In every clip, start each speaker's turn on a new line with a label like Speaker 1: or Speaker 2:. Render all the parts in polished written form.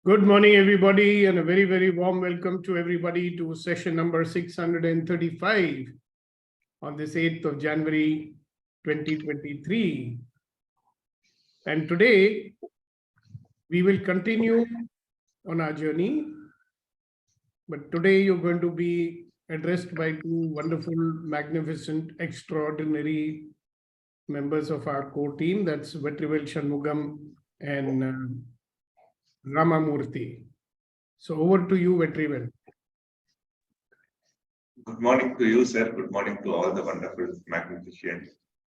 Speaker 1: Good morning, everybody, and a very, very warm welcome to everybody to session number 635 on this 8th of January 2023. And today, we will continue on our journey. But today, you're going to be addressed by two wonderful, magnificent, extraordinary members of our core team. That's Vetrivel Shanmugam and Ramamurthy. So over to you, Vetrivel.
Speaker 2: Good morning to you, sir. Good morning to all the wonderful, magnificent,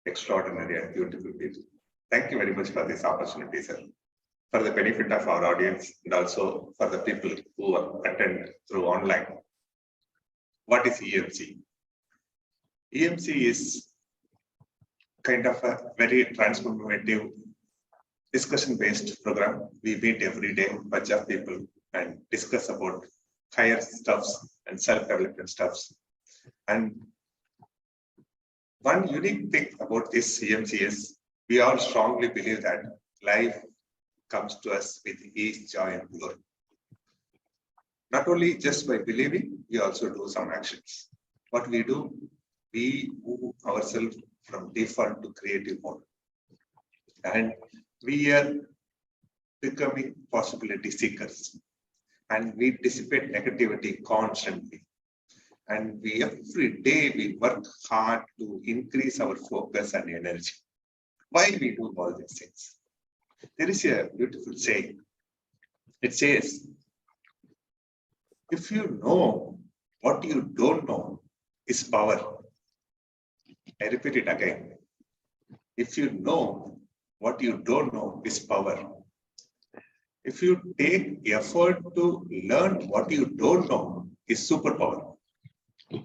Speaker 2: extraordinary, and beautiful people. Thank you very much for this opportunity, sir. For the benefit of our audience and also for the people who attend through online. What is EMC? EMC is kind of a very transformative discussion-based program. We meet every day, bunch of people, and discuss about higher stuffs and self-development stuffs. And one unique thing about this EMC is we all strongly believe that life comes to us with ease, joy, and glory. Not only just by believing, we also do some actions. What we do, we move ourselves from default to creative mode. And we are becoming possibility seekers. And we dissipate negativity constantly. And every day we work hard to increase our focus and energy. Why we do all these things? There is a beautiful saying. It says, if you know what you don't know is power. I repeat it again. If you know what you don't know is power. If you take effort to learn what you don't know is superpower.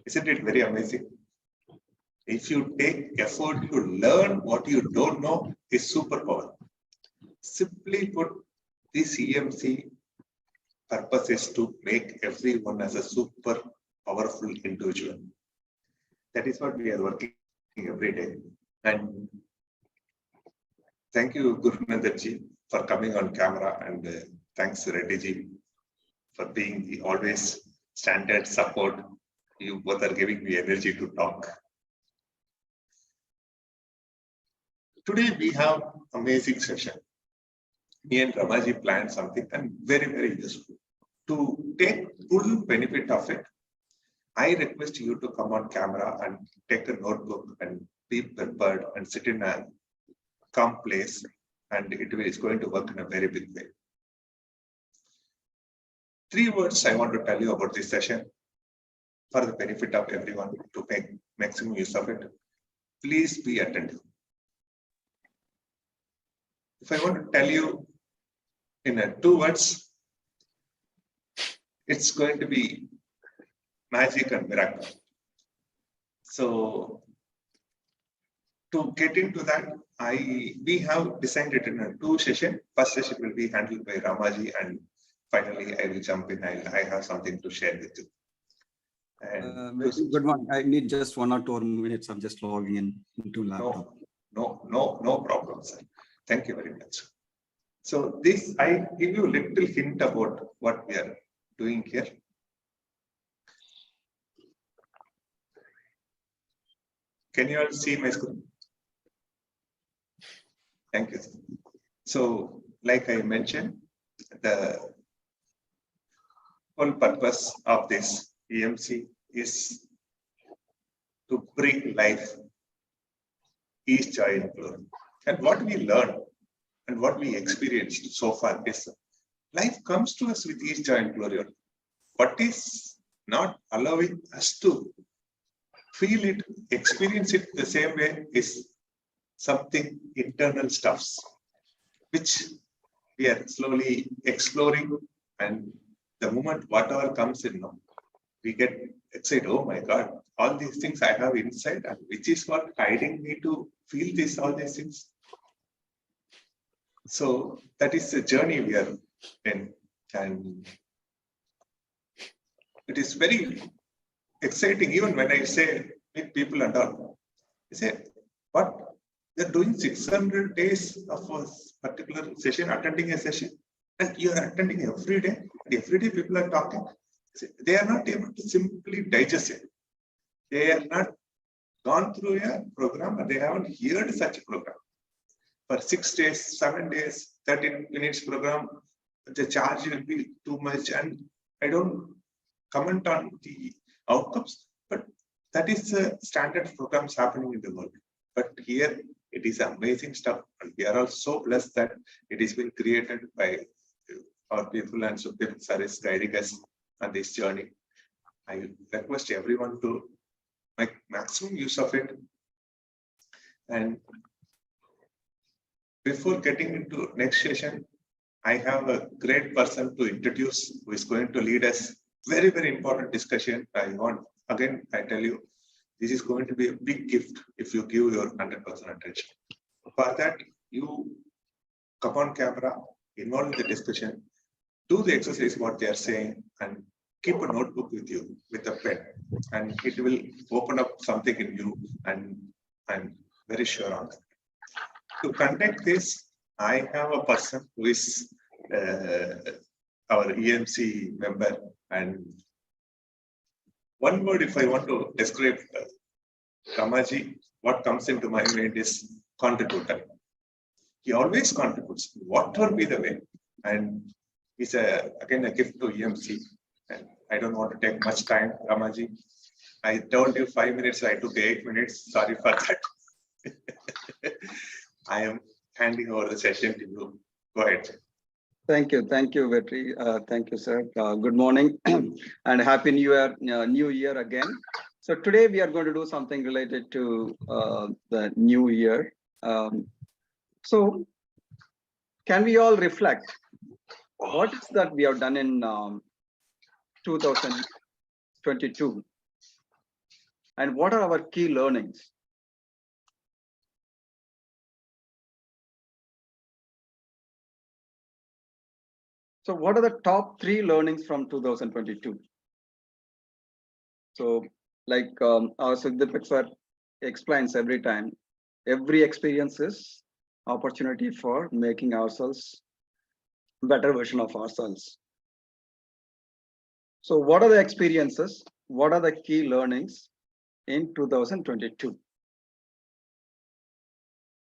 Speaker 2: Isn't it very amazing? If you take effort to learn what you don't know is superpower. Simply put, this EMC purpose is to make everyone as a super powerful individual. That is what we are working every day. And thank you, Gurunandarji, for coming on camera, and thanks Reddy ji for being the always standard support. You both are giving me energy to talk. Today we have amazing session. Me and Ramaji planned something and very, very useful. To take full benefit of it, I request you to come on camera and take a notebook and be prepared and sit in a calm place, and it is going to work in a very big way. 3 words I want to tell you about this session for the benefit of everyone to make maximum use of it. Please be attentive. If I want to tell you in 2 words, it's going to be magic and miracle. So to get into that, we have designed it in 2 sessions. First session will be handled by Ramaji, and finally I will jump in. I have something to share with you. And
Speaker 3: good one. I need just 1 or 2 minutes. I'm just logging in into laptop.
Speaker 2: No problem, sir. Thank you very much. So this, I give you a little hint about what we are doing here. Can you all see my screen? Thank you. So, like I mentioned, the whole purpose of this EMC is to bring life, ease, joy, and glory. And what we learned and what we experienced so far is life comes to us with ease, joy, and glory. What is not allowing us to feel it, experience it the same way is something internal stuffs, which we are slowly exploring. And the moment whatever comes in, we get excited. Oh my God, all these things I have inside, and which is what guiding me to feel this, all these things. So that is the journey we are in. And it is very exciting. Even when I say meet people and all, I say, what? They're doing 600 days of a particular session, attending a session. and you are attending every day, and every day people are talking. They are not able to simply digest it. They are not gone through a program, and they haven't heard such a program. For 6 days, 7 days, 13 minutes program, the charge will be too much. And I don't comment on the outcomes, but that is the standard programs happening in the world. But here it is amazing stuff. And we are also blessed that it has been created by our people, and so people is guiding us on this journey. I request everyone to make maximum use of it. And before getting into next session, I have a great person to introduce who is going to lead us very, very important discussion. I tell you, this is going to be a big gift if you give your 100% attention. For that, you come on camera, involve in the discussion, do the exercise what they are saying, and keep a notebook with you with a pen, and it will open up something in you, and I'm very sure on that. To conduct this, I have a person who is our EMC member, and one word if I want to describe Ramaji, what comes into my mind is contributor. He always contributes, whatever be the way, and he's again a gift to EMC. And I don't want to take much time, Ramaji. I told you 5 minutes, I took 8 minutes. Sorry for that. I am handing over the session to you. Go ahead.
Speaker 3: Thank you, Vetri. Thank you, sir. Good morning and happy New Year again. So today we are going to do something related to the new year. So can we all reflect what is that we have done in 2022, and what are our key learnings? So what are the top 3 learnings from 2022? So like our Sugdeep sir explains every time, every experience is opportunity for making ourselves better version of ourselves. So what are the experiences? What are the key learnings in 2022?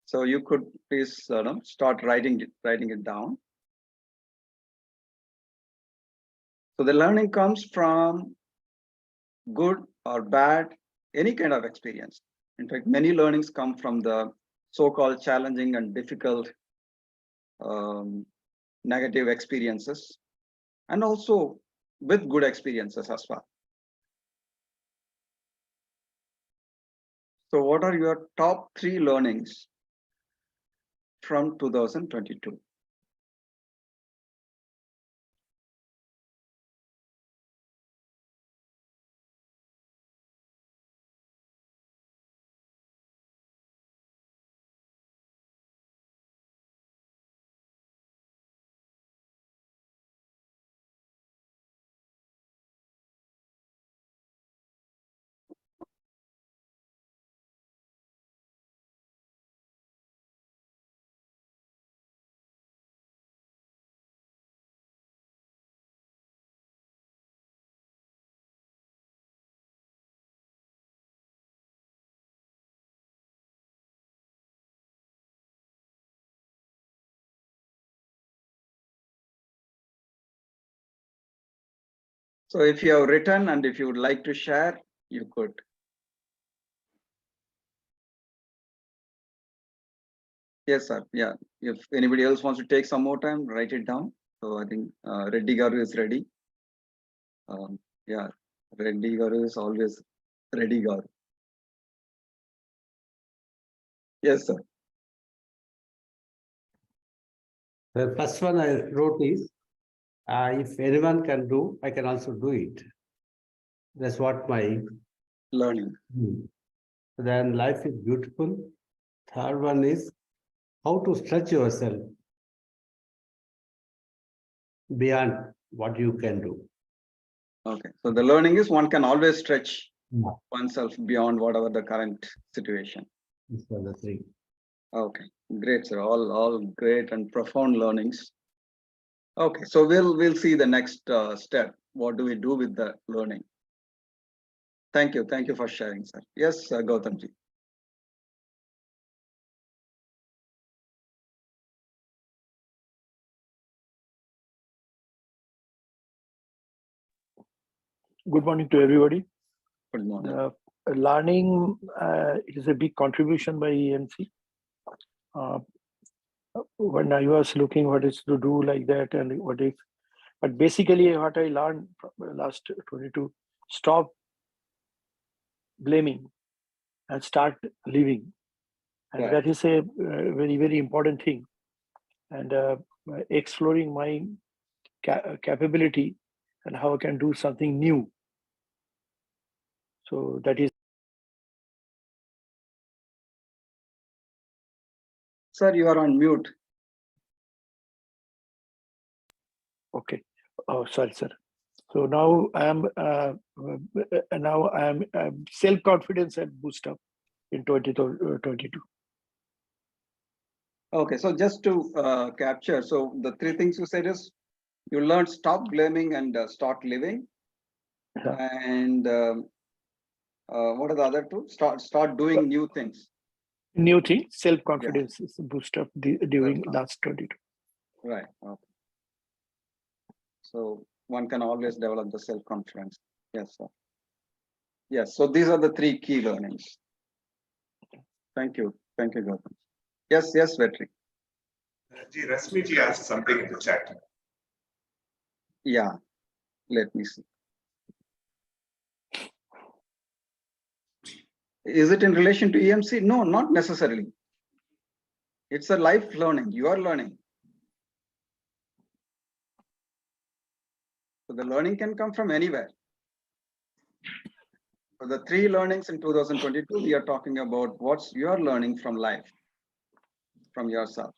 Speaker 3: So you could please start writing it down. So the learning comes from good or bad, any kind of experience. In fact, many learnings come from the so-called challenging and difficult negative experiences, and also with good experiences as well. So what are your top 3 learnings from 2022? So if you have written and if you would like to share, you could. Yes, sir. Yeah. If anybody else wants to take some more time, write it down. So I think Reddy Garu is ready. Yeah, Reddy Garu is always Reddy Garu. Yes, sir.
Speaker 4: The first one I wrote is, if anyone can do, I can also do it. That's what my
Speaker 3: Learning.
Speaker 4: Then life is beautiful. Third one is how to stretch yourself beyond what you can do.
Speaker 3: Okay. So the learning is one can always stretch oneself beyond whatever the current situation.
Speaker 4: These are the 3.
Speaker 3: Okay. Great, sir. All great and profound learnings. Okay, so we'll see the next step. What do we do with the learning? Thank you for sharing, sir. Yes, Gautamji.
Speaker 5: Good morning to everybody.
Speaker 3: Good morning.
Speaker 5: Learning is a big contribution by EMC. When I was looking what is to do like that and what is, but basically what I learned from the last 22, stop blaming and start living. And
Speaker 3: Right.
Speaker 5: that is a very, very important thing. And exploring my capability and how I can do something new. So that is.
Speaker 3: Sir, you are on mute.
Speaker 5: Okay. Oh, sorry, sir. So now I am self-confidence and boost up in 2022.
Speaker 3: Okay, so just to capture, so the three things you said is you learn stop blaming and start living.
Speaker 5: Yeah.
Speaker 3: And what are the other two? Start doing new things.
Speaker 5: New thing, self-confidence is boost up during
Speaker 3: Self-confidence.
Speaker 5: last 22.
Speaker 3: Right. Okay. So one can always develop the self-confidence. Yes, sir. Yes. So these are the three key learnings. Thank you. Thank you, Gautam. Yes, Vetri.
Speaker 2: Rasmi ji asked something in the chat.
Speaker 3: Yeah. Let me see. Is it in relation to EMC? No, not necessarily. It's a life learning. You are learning. So the learning can come from anywhere. So the three learnings in 2022, we are talking about what's your learning from life, from yourself.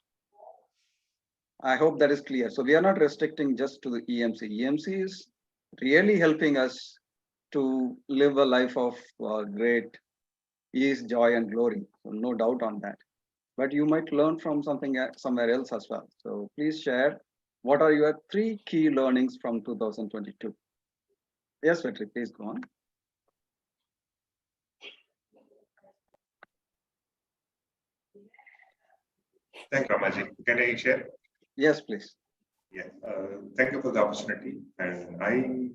Speaker 3: I hope that is clear. So we are not restricting just to the EMC. EMC is really helping us to live a life of great ease, joy, and glory. So no doubt on that. But you might learn from something somewhere else as well. So please share what are your three key learnings from 2022. Yes, Vetri, please go on.
Speaker 2: Thank you, Ramaji. Can I share?
Speaker 3: Yes, please.
Speaker 2: Yeah, thank you for the opportunity. And I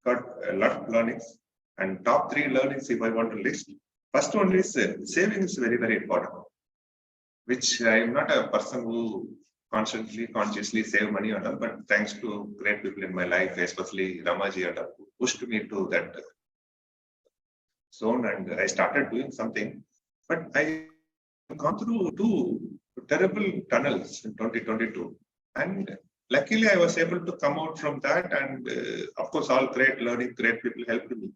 Speaker 2: got a lot of learnings. And top three learnings, if I want to list, first one is saving is very, very important. Which I am not a person who consciously save money or all, but thanks to great people in my life, especially Ramaji and all, who pushed me to that zone, and I started doing something. But I gone through two terrible tunnels in 2022, and luckily I was able to come out from that, and of course all great learning, great people helped me.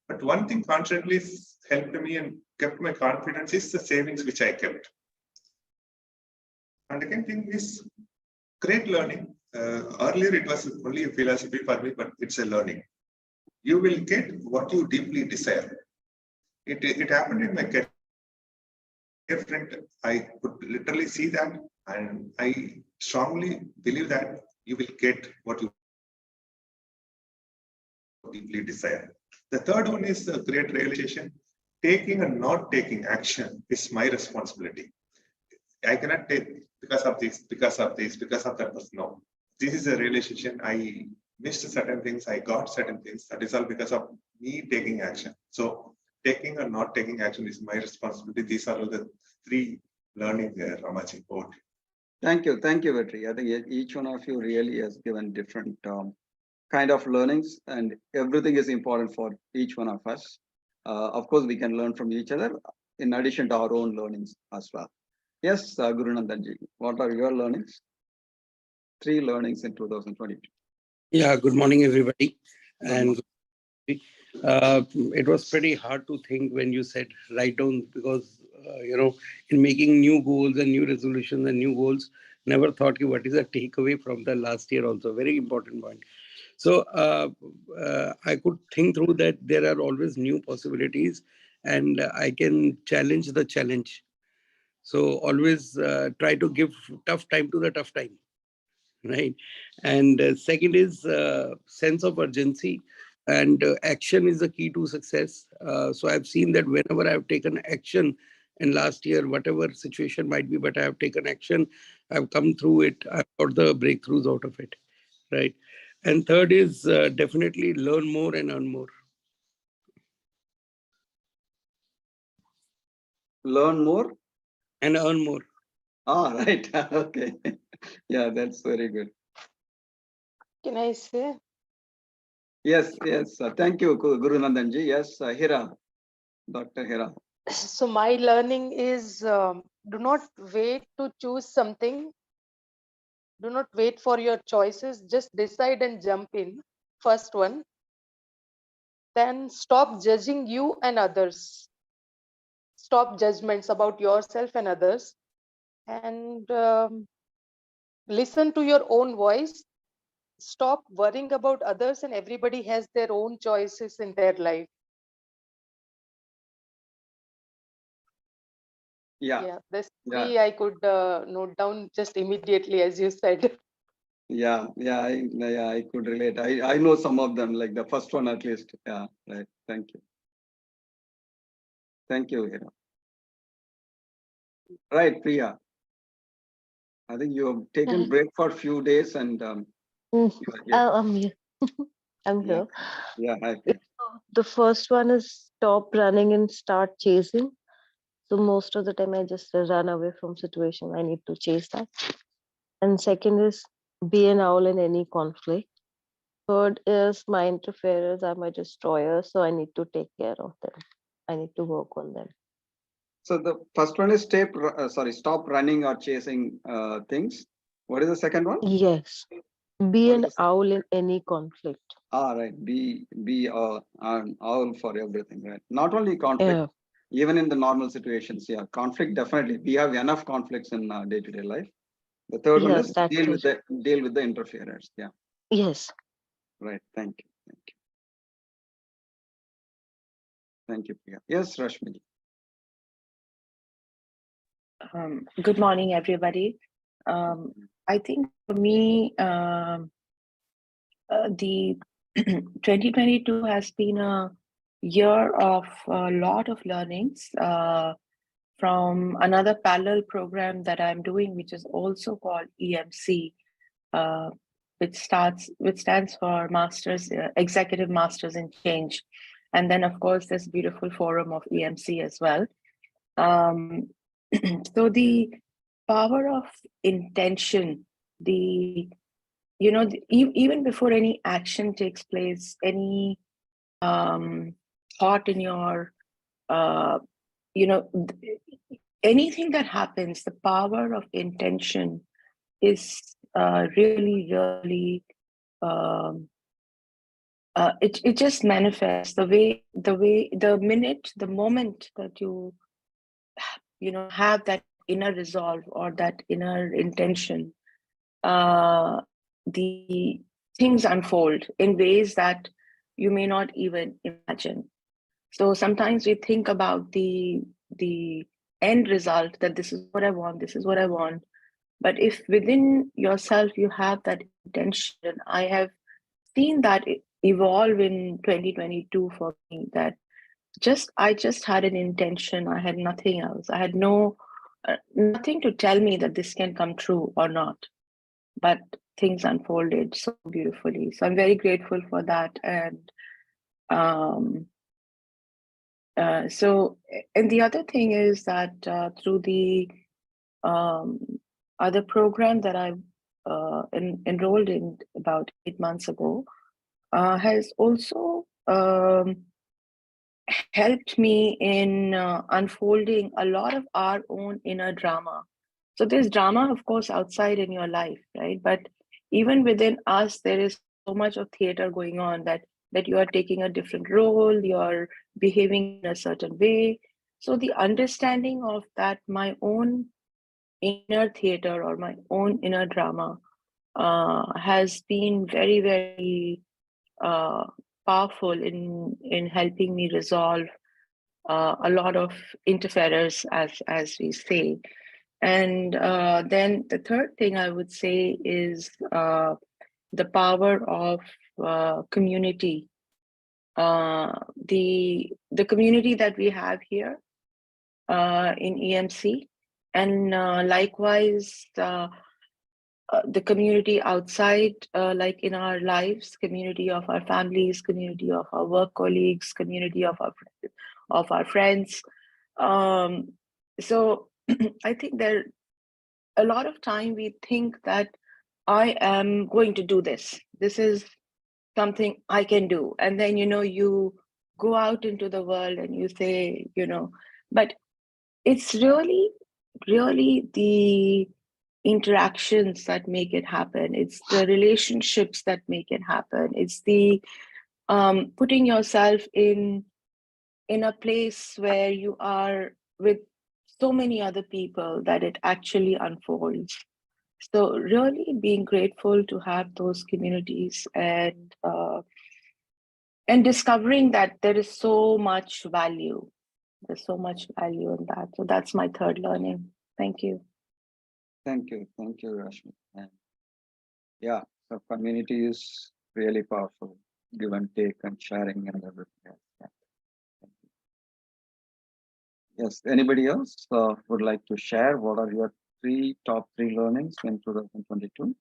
Speaker 2: But one thing constantly helped me and kept my confidence is the savings which I kept. And the second thing is great learning. Earlier it was only a philosophy for me, but it's a learning. You will get what you deeply desire. It happened in my career. Friend, I could literally see that, and I strongly believe that you will get what you deeply desire. The third one is the great realization. Taking and not taking action is my responsibility. I cannot take because of this, because of this, because of that. No, this is a realization. I missed certain things. I got certain things. That is all because of me taking action. So taking or not taking action is my responsibility. These are all the three learning Ramaji.
Speaker 3: Thank you, Vetri. I think each one of you really has given different kind of learnings, and everything is important for each one of us. Of course, we can learn from each other in addition to our own learnings as well. Yes, Guru Nandanji, what are your learnings? Three learnings in 2022.
Speaker 6: Yeah, good morning, everybody. And it was pretty hard to think when you said write down, because, in making new goals and new resolutions and new goals, never thought what is a takeaway from the last year also. Very important point. So I could think through that there are always new possibilities, and I can challenge the challenge. So always try to give tough time to the tough time. right? And second is sense of urgency, and action is the key to success. So I've seen that whenever I've taken action in last year, whatever situation might be, but I have taken action, I've come through it, I've got the breakthroughs out of it, right? And third is definitely learn more and earn more.
Speaker 3: Learn more.
Speaker 6: And earn more.
Speaker 3: Ah, right. Okay. Yeah, that's very good.
Speaker 7: Can I say?
Speaker 3: Yes, yes. Thank you, Guru Nandanji. Yes, Hira, Dr. Hira.
Speaker 7: So my learning is do not wait to choose something. Do not wait for your choices. Just decide and jump in. First one. Then stop judging you and others. Stop judgments about yourself and others. And listen to your own voice. Stop worrying about others, and everybody has their own choices in their life.
Speaker 3: Yeah,
Speaker 7: This
Speaker 3: yeah,
Speaker 7: three I could note down just immediately, as you said.
Speaker 3: yeah, I could relate. I know some of them, like the first one at least. Yeah, right. Thank you. Thank you, Hira. Right, Priya. I think you have taken break for a few days and you are here.
Speaker 8: I'm here. I'm
Speaker 3: Yeah.
Speaker 8: here.
Speaker 3: Yeah, hi, Priya.
Speaker 8: The first one is stop running and start chasing. So most of the time I just run away from situation. I need to chase that. And second is be an owl in any conflict. Third is my interferers are my destroyers. So I need to take care of them. I need to work on them.
Speaker 3: So the first one is stop running or chasing things. What is the second one?
Speaker 8: Yes. Be
Speaker 3: What
Speaker 8: an
Speaker 3: is
Speaker 8: owl in any conflict.
Speaker 3: right. Be an owl for everything, right? Not only conflict,
Speaker 8: Yeah.
Speaker 3: even in the normal situations. Yeah, conflict definitely. We have enough conflicts in day-to-day life. The third one
Speaker 8: Yes,
Speaker 3: is
Speaker 8: that's
Speaker 3: deal
Speaker 8: it.
Speaker 3: with the interferers. Yeah,
Speaker 8: Yes.
Speaker 3: right. Thank you. Thank you. Thank you, Priya. Yes, Rashmi.
Speaker 9: Good morning, everybody. I think for me, the 2022 has been a year of a lot of learnings from another parallel program that I'm doing, which is also called EMC, which stands for Masters Executive Masters in Change, and then of course this beautiful forum of EMC as well. So the power of intention, even before any action takes place, any thought in your, anything that happens, the power of intention is really, it just manifests the moment that you have that inner resolve or that inner intention, the things unfold in ways that you may not even imagine. So sometimes we think about the end result, that this is what I want, this is what I want. But if within yourself you have that intention, I have seen that evolve in 2022 for me, that I just had an intention. I had nothing else. I had nothing to tell me that this can come true or not. But things unfolded so beautifully. So I'm very grateful for that. And and the other thing is that through the other program that I've enrolled in about 8 months ago, has also helped me in unfolding a lot of our own inner drama. So there's drama, of course, outside in your life, right? But even within us, there is so much of theater going on that you are taking a different role, you're behaving in a certain way. So the understanding of that, my own inner theater or my own inner drama, has been very, very powerful in helping me resolve a lot of interferers, as we say. And then the third thing I would say is the power of community. The community that we have here in EMC, and likewise the community outside, like in our lives, community of our families, community of our work colleagues, community of our friends. So I think there a lot of time we think that I am going to do this. This is something I can do. And then, you go out into the world and you say, but it's really, really the interactions that make it happen. It's the relationships that make it happen. It's the putting yourself in a place where you are with so many other people that it actually unfolds. So really being grateful to have those communities and discovering that there is so much value. There's so much value in that. So that's my third learning. Thank you.
Speaker 3: Thank you, Rashmi. And yeah, the community is really powerful. Give and take and sharing and everything else. Yeah. Thank you. Yes, anybody else would like to share what are your top three learnings in 2022?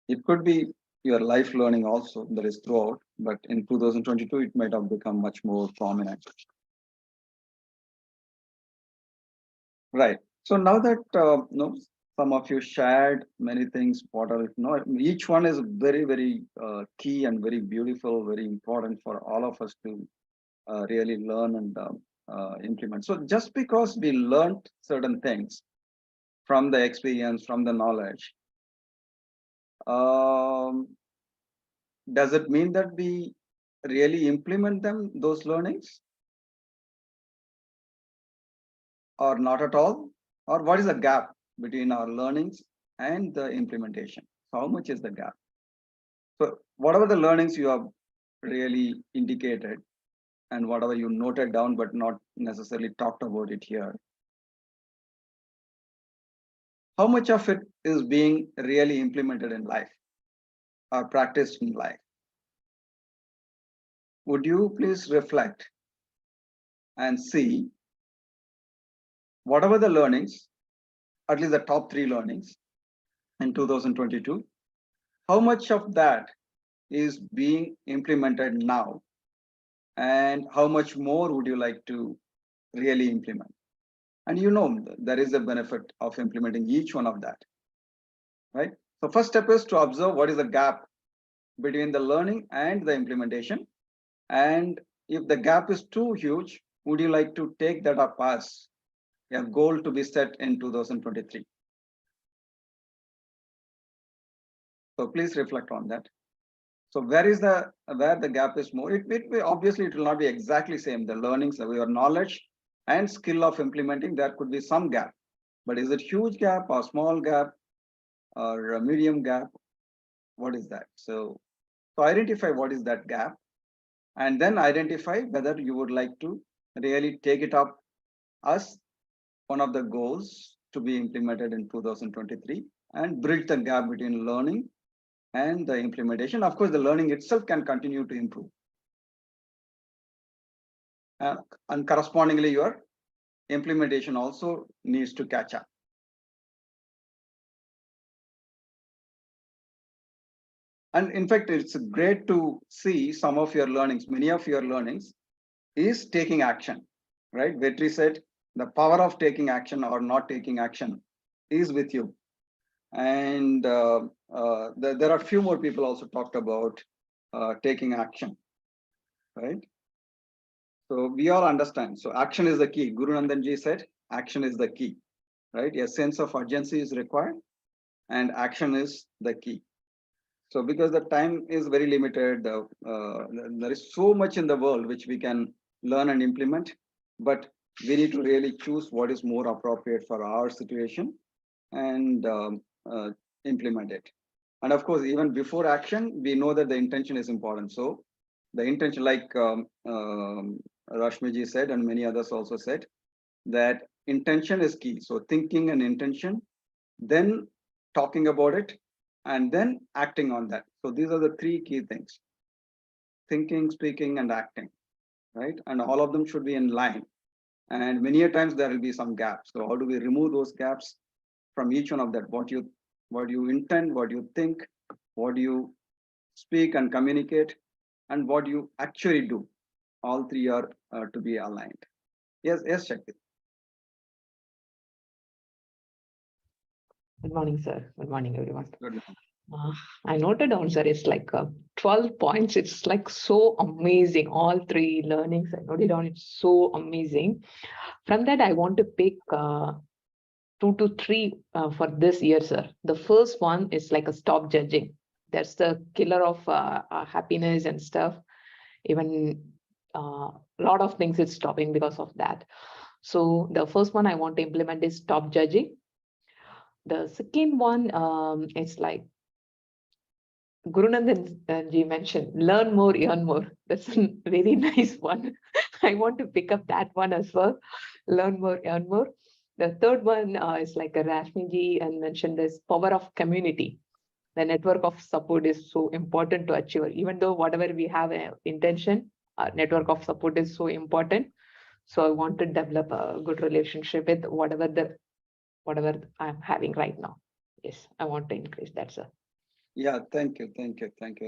Speaker 3: It could be your life learning also, that is throughout, but in 2022, it might have become much more prominent. Right. So now that some of you shared many things, each one is very, very key and very beautiful, very important for all of us to really learn and implement. So just because we learned certain things from the experience, from the knowledge, does it mean that we really implement those learnings? Or not at all? Or what is the gap between our learnings and the implementation? So how much is the gap? So whatever the learnings you have really indicated and whatever you noted down but not necessarily talked about it here, how much of it is being really implemented in life or practiced in life? Would you please reflect and see whatever the learnings, at least the top three learnings in 2022, how much of that is being implemented now? And how much more would you like to really implement? And there is a benefit of implementing each one of that, right? So first step is to observe what is the gap between the learning and the implementation. And if the gap is too huge, would you like to take that up as a goal to be set in 2023? So please reflect on that. So where the gap is more? Obviously it will not be exactly same. The learnings, your knowledge and skill of implementing, there could be some gap. But is it huge gap or small gap or a medium gap? What is that? So identify what is that gap, and then identify whether you would like to really take it up as one of the goals to be implemented in 2023 and bridge the gap between learning and the implementation. Of course, the learning itself can continue to improve. And correspondingly, your implementation also needs to catch up. And in fact, it's great to see some of your learnings, many of your learnings is taking action, right? Vetri said the power of taking action or not taking action is with you. And there are a few more people also talked about taking action, right? So we all understand. So action is the key. Guru Nandan ji said, action is the key, right? A sense of urgency is required and action is the key. So because the time is very limited, there is so much in the world which we can learn and implement, but we need to really choose what is more appropriate for our situation and implement it. And of course, even before action, we know that the intention is important. So The intention, like Rashmiji said, and many others also said, that intention is key. So thinking and intention, then talking about it, and then acting on that. So these are the three key things: thinking, speaking, and acting, right? And all of them should be in line. And many a times there will be some gaps. So how do we remove those gaps from each one of that? What you intend, what you think, what you speak and communicate, and what you actually do. All three are to be aligned. Yes, Shakti.
Speaker 10: Good morning, sir. Good morning, everyone.
Speaker 3: Good.
Speaker 10: I noted down, sir, it's like 12 points. It's like so amazing. All three learnings, I noted down. It's so amazing. From that, I want to pick 2 to 3 for this year, sir. The first one is like a stop judging. That's the killer of our happiness and stuff. Even a lot of things is stopping because of that. So the first one I want to implement is stop judging. The second one is like Guru Nandan ji mentioned, learn more, earn more. That's a very nice one. I want to pick up that one as well. Learn more, earn more. The third one is like a Rashmi ji and mentioned this power of community. The network of support is so important to achieve. Even though whatever we have intention, our network of support is so important. So I want to develop a good relationship with whatever I'm having right now. Yes, I want to increase that, sir.
Speaker 3: Yeah, thank you very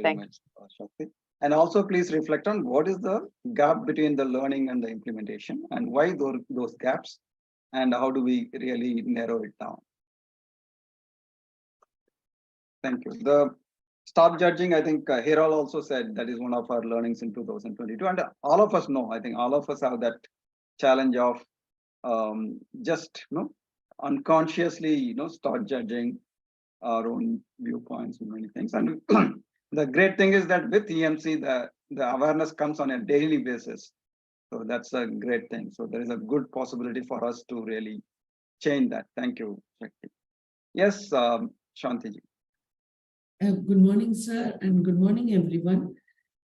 Speaker 10: Thank
Speaker 3: much, Shakti. And also please reflect on what is the gap between the learning and the implementation, and why those gaps, and how do we really narrow it down. Thank you. The stop judging, I think Hiral also said that is one of our learnings in 2022. And all of us know, I think all of us have that challenge of just unconsciously start judging our own viewpoints and many things. And the great thing is that with EMC, the awareness comes on a daily basis. So that's a great thing. So there is a good possibility for us to really change that. Thank you, Shakti. Yes, Shantiji.
Speaker 11: Good morning, sir, and good morning, everyone.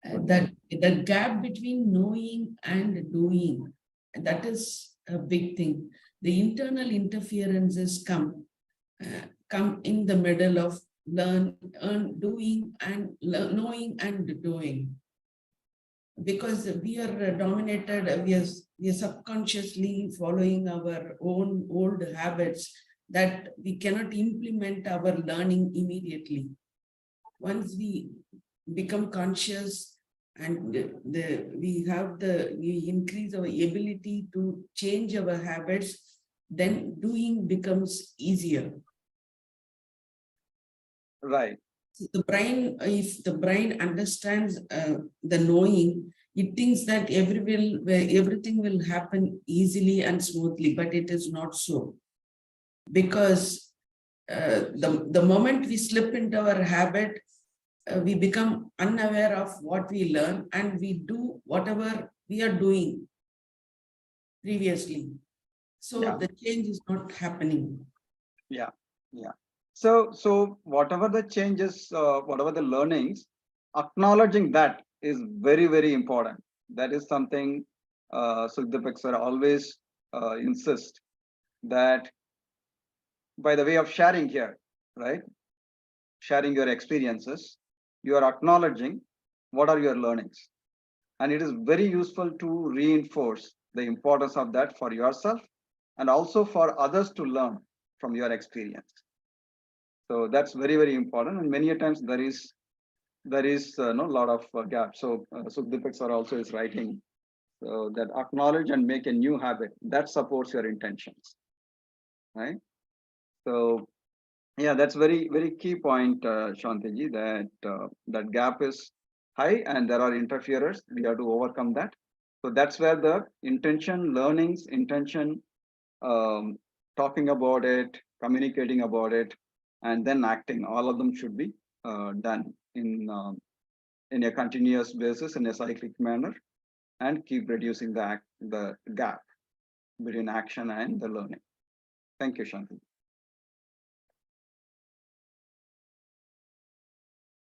Speaker 11: That the gap between knowing and doing, that is a big thing. The internal interferences come in the middle of doing and knowing and doing. Because we are dominated, we are subconsciously following our own old habits that we cannot implement our learning immediately. Once we become conscious and we increase our ability to change our habits, then doing becomes easier.
Speaker 3: Right.
Speaker 11: The brain, if the brain understands the knowing, it thinks that everything will happen easily and smoothly, but it is not so. Because the moment we slip into our habit, we become unaware of what we learn and we do whatever we are doing previously. So
Speaker 3: Yeah.
Speaker 11: the change is not happening.
Speaker 3: Yeah. So whatever the changes, whatever the learnings, acknowledging that is very, very important. That is something Sukdeep sir always insist that by the way of sharing here, right? Sharing your experiences, you are acknowledging what are your learnings. And it is very useful to reinforce the importance of that for yourself and also for others to learn from your experience. So that's very, very important. And many a times there is no lot of gaps. So Sukdeep sir also is writing that acknowledge and make a new habit that supports your intentions, right? So yeah, that's very, very key point, Shantiji, that that gap is high and there are interferers. We have to overcome that. So that's where the intention, learnings, intention, talking about it, communicating about it, and then acting. All of them should be done in a continuous basis, in a cyclic manner, and keep reducing the gap between action and the learning. Thank you, Shantiji.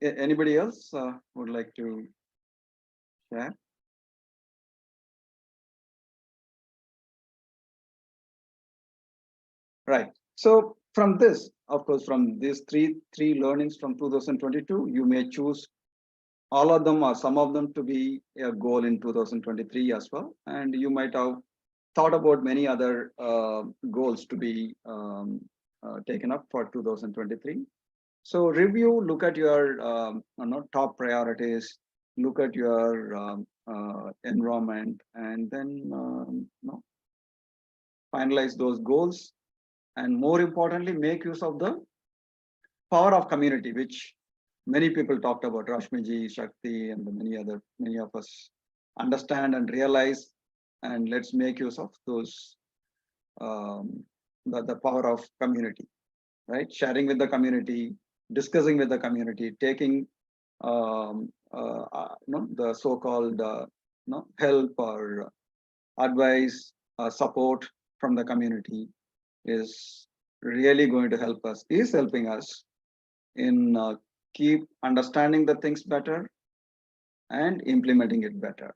Speaker 3: Anybody else would like to share. Right. So from this, of course, from these three learnings from 2022, you may choose all of them or some of them to be a goal in 2023 as well. And you might have thought about many other goals to be taken up for 2023. So review, look at your top priorities, look at your environment, and then finalize those goals. And more importantly, make use of the power of community, which many people talked about, Rashmiji, Shakti, and many of us understand and realize. And let's make use of those, the power of community, right? Sharing with the community, discussing with the community, taking the so-called help or advice, support from the community is really going to help us, is helping us in keep understanding the things better and implementing it better,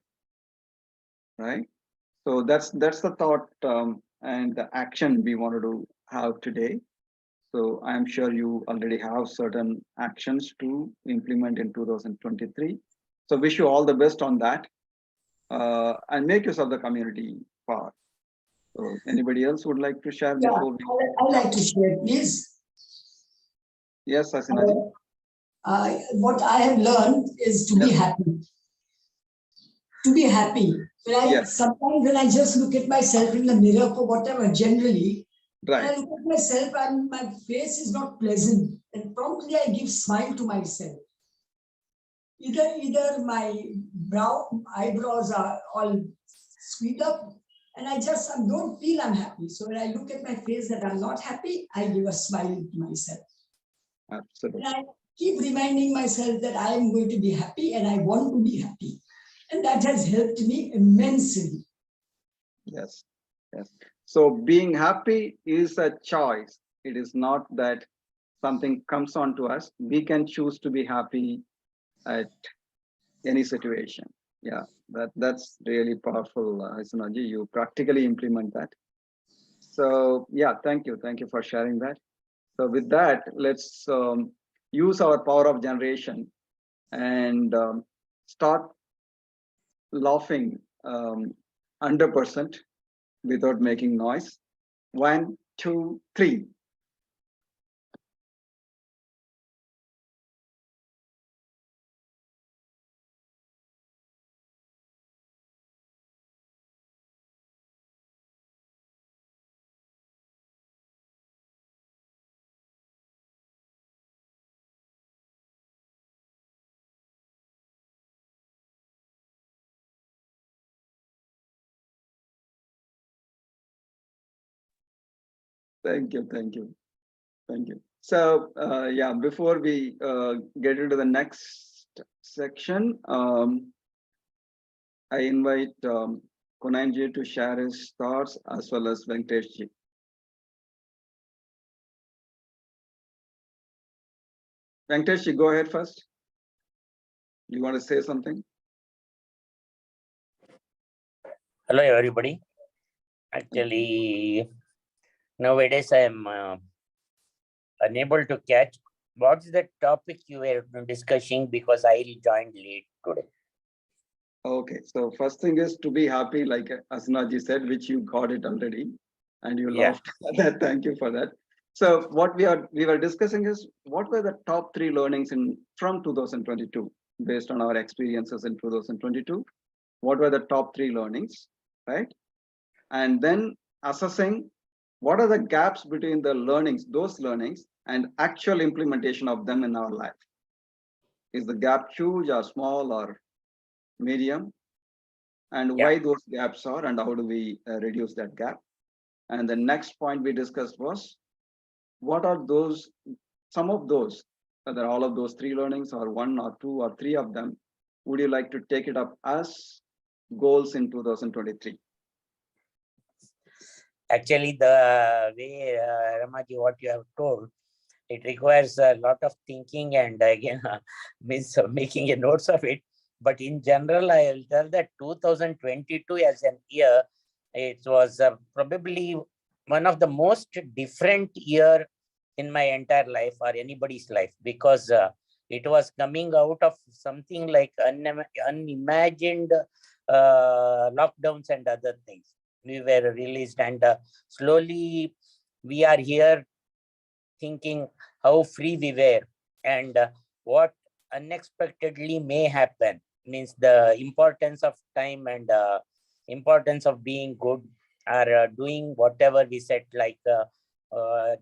Speaker 3: right? So that's the thought and the action we wanted to have today. So I'm sure you already have certain actions to implement in 2023. So wish you all the best on that and make use of the community part. So anybody else would like to share before we?
Speaker 12: I'd like to share, please.
Speaker 3: Yes, Asinaji.
Speaker 12: What I have learned is to be happy. To be happy. Sometimes when I just look at myself in the mirror for whatever, generally, when I look at myself and my face is not pleasant, and promptly I give smile to myself. Either my eyebrows are all squeezed up, and I don't feel I'm happy. So when I look at my face that I'm not happy, I give a smile to myself.
Speaker 3: Absolutely.
Speaker 12: And I keep reminding myself that I am going to be happy and I want to be happy. And that has helped me immensely.
Speaker 3: Yes, yes. So being happy is a choice. It is not that something comes on to us. We can choose to be happy at any situation. Yeah, that's really powerful, Asinaji. You practically implement that. So yeah, thank you for sharing that. So with that, let's use our power of generation and start laughing 100% without making noise. 1, 2, 3. Thank you. So yeah, before we get into the next section, I invite Kunanji to share his thoughts as well as Venkateshji. Venkateshji, go ahead first. You want to say something?
Speaker 13: Hello, everybody. Actually, nowadays I am unable to catch what's the topic you were discussing because I joined late today.
Speaker 3: Okay, so first thing is to be happy, like Asinaji said, which you got it already, and you laughed at that. Thank you for that. So what we were discussing is what were the top 3 learnings from 2022 based on our experiences in 2022. What were the top 3 learnings, right? And then assessing what are the gaps between the learnings, those learnings, and actual implementation of them in our life. Is the gap huge or small or medium? And why those gaps are and how do we reduce that gap? And the next point we discussed was what are those, some of those, whether all of those 3 learnings or 1 or 2 or 3 of them, would you like to take it up as goals in 2023?
Speaker 13: Actually, the way Ramaji, what you have told, it requires a lot of thinking and again means making a notes of it. But in general, I will tell that 2022 as an year, it was probably one of the most different year in my entire life or anybody's life, because it was coming out of something like unimagined lockdowns and other things. We were released, and slowly we are here thinking how free we were, and what unexpectedly may happen. Means the importance of time and importance of being good, or doing whatever we said, like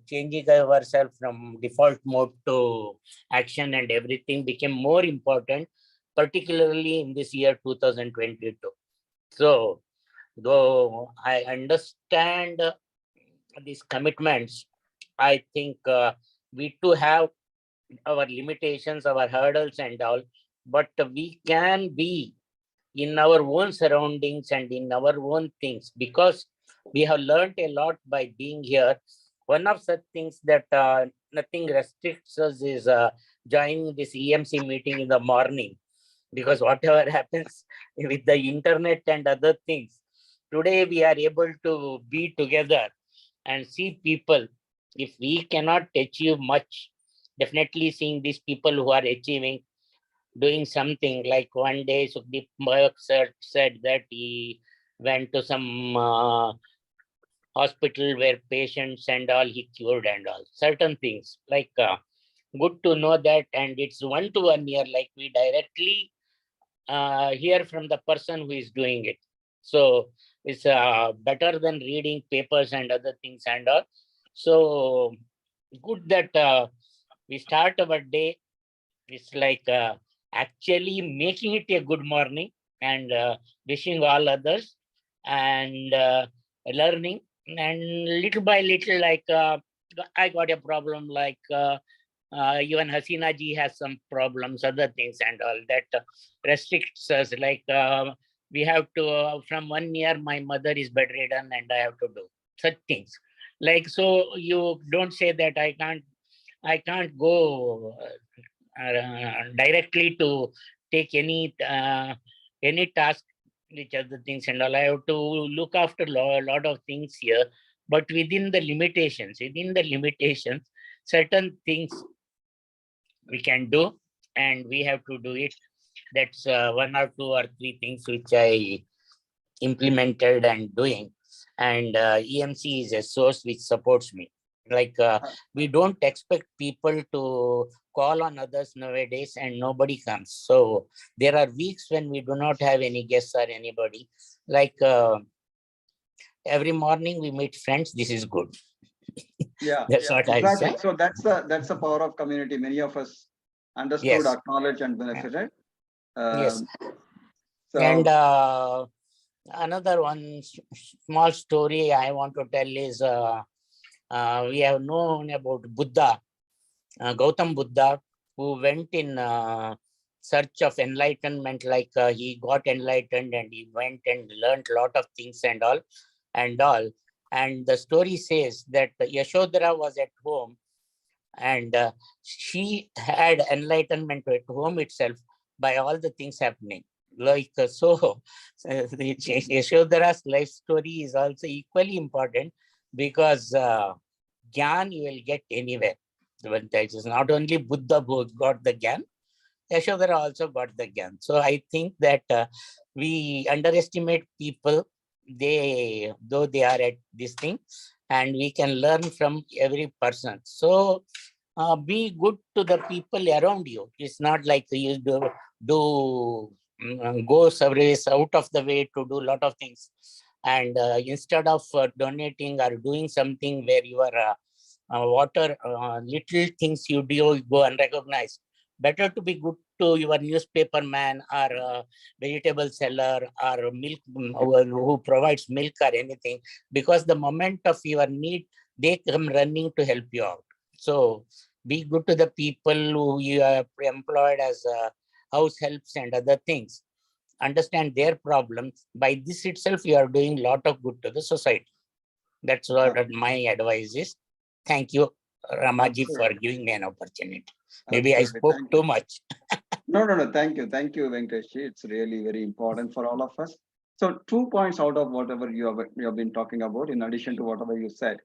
Speaker 13: changing ourselves from default mode to action, and everything became more important, particularly in this year 2022. So though I understand these commitments, I think we too have our limitations, our hurdles and all, but we can be in our own surroundings and in our own things, because we have learned a lot by being here. One of the things that nothing restricts us is joining this EMC meeting in the morning, because whatever happens with the internet and other things, today we are able to be together and see people. If we cannot achieve much, definitely seeing these people who are achieving, doing something. Like one day Sukhdeep Murk said that he went to some hospital where patients and all he cured and all certain things. Like good to know that, and it's 1 to 1 year, like we directly hear from the person who is doing it. So it's better than reading papers and other things and all. So good that we start our day. It's like actually making it a good morning, and wishing all others, and learning, and little by little, like I got a problem, like even Hasina ji has some problems, other things and all that restricts us. Like we have to, from 1 year, my mother is bedridden and I have to do such things. Like, so you don't say that I can't go directly to take any task, which other things and all. I have to look after a lot of things here, but within the limitations, certain things we can do, and we have to do it. That's 1 or 2 or 3 things which I implemented and doing. And EMC is a source which supports me. Like we don't expect people to call on others nowadays, and nobody comes. So there are weeks when we do not have any guests or anybody. Like every morning we meet friends. This is good.
Speaker 3: Yeah,
Speaker 13: that's what I say.
Speaker 3: So that's the power of community. Many of us understood,
Speaker 13: Yes.
Speaker 3: acknowledged, and benefited.
Speaker 13: Yes.
Speaker 3: So,
Speaker 13: And another one small story I want to tell is we have known about Buddha, Gautam Buddha, who went in search of enlightenment. Like he got enlightened and he went and learned a lot of things and all. And the story says that Yashodhara was at home, and she had enlightenment at home itself by all the things happening. Like so Yashodhara's life story is also equally important, because Gyan you will get anywhere. It is not only Buddha who got the Gyan, Yashodhara also got the Gyan. So I think that we underestimate people, though they are at this thing, and we can learn from every person. So be good to the people around you. It's not like you go service out of the way to do a lot of things, and instead of donating or doing something where you are water little things you do go unrecognized, better to be good to your newspaper man or vegetable seller or milk who provides milk or anything, because the moment of your need they come running to help you out. So be good to the people who you are employed as house helps and other things. Understand their problems. By this itself, you are doing a lot of good to the society. That's what my advice is. Thank you, Ramaji, for giving me an opportunity. Maybe I
Speaker 3: Absolutely.
Speaker 13: spoke
Speaker 3: Thank
Speaker 13: too
Speaker 3: you.
Speaker 13: much.
Speaker 3: No. Thank you. Thank you, Venkatesh. It's really very important for all of us. So 2 points out of whatever you have been talking about, in addition to whatever you said.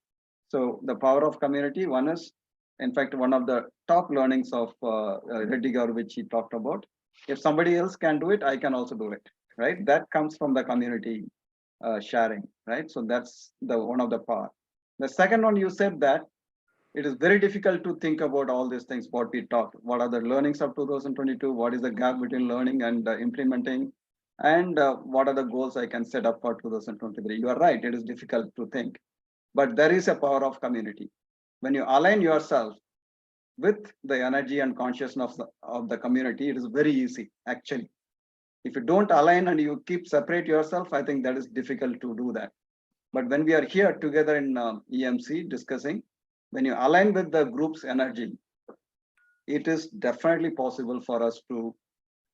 Speaker 3: So the power of community, one is, in fact, one of the top learnings of Reddy Garu, which he talked about. If somebody else can do it, I can also do it, right? That comes from the community sharing, right? So that's the one of the power. The second one, you said that it is very difficult to think about all these things, what we talked, what are the learnings of 2022, what is the gap between learning and implementing, and what are the goals I can set up for 2023. You are right, it is difficult to think, but there is a power of community. When you align yourself with the energy and consciousness of the community, it is very easy, actually. If you don't align and you keep separate yourself, I think that is difficult to do that. But when we are here together in EMC discussing, when you align with the group's energy, it is definitely possible for us to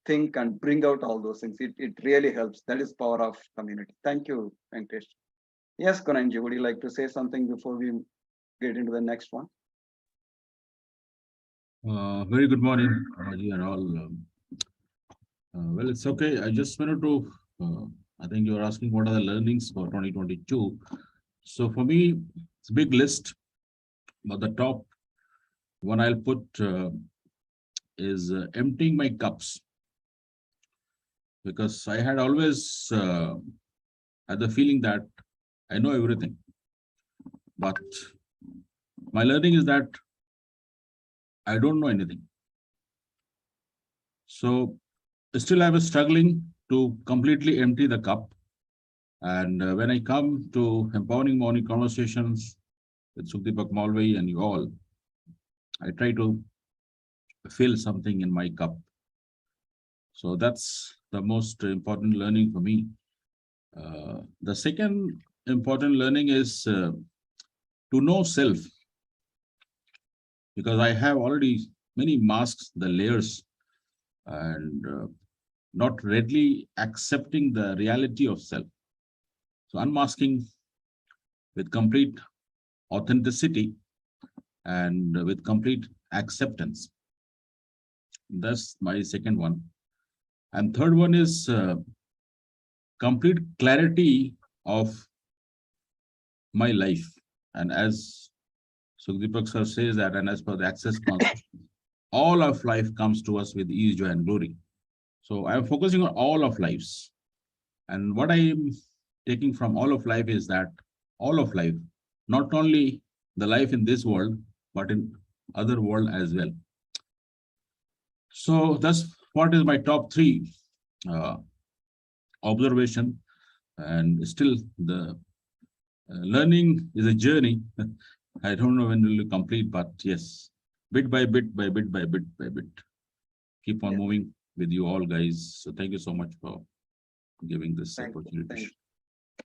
Speaker 3: think and bring out all those things. It really helps. That is power of community. Thank you, Venkatesh. Yes, Kunanji, would you like to say something before we get into the next one?
Speaker 14: Very good morning, Raji and all. Well, it's okay. I just wanted to, I think you're asking what are the learnings for 2022. So for me, it's a big list, but the top one I'll put is emptying my cups. Because I had always had the feeling that I know everything. But my learning is that I don't know anything. So still I was struggling to completely empty the cup. And when I come to Empowering Morning Conversations with Sukdeepak Malvi and you all, I try to fill something in my cup. So that's the most important learning for me. The second important learning is to know self. Because I have already many masks, the layers, and not readily accepting the reality of self. So unmasking with complete authenticity and with complete acceptance. That's my second one. And third one is complete clarity of my life. And as Sukdeepak sir says that, and as per the Access concept, all of life comes to us with ease, joy, and glory. So I'm focusing on all of lives. And what I am taking from all of life is that all of life, not only the life in this world, but in other world as well. So that's what is my top three observation. And still the learning is a journey. I don't know when will you complete, but yes, bit by bit by bit by bit by bit. Keep on moving with you all, guys. So thank you so much for giving this opportunity.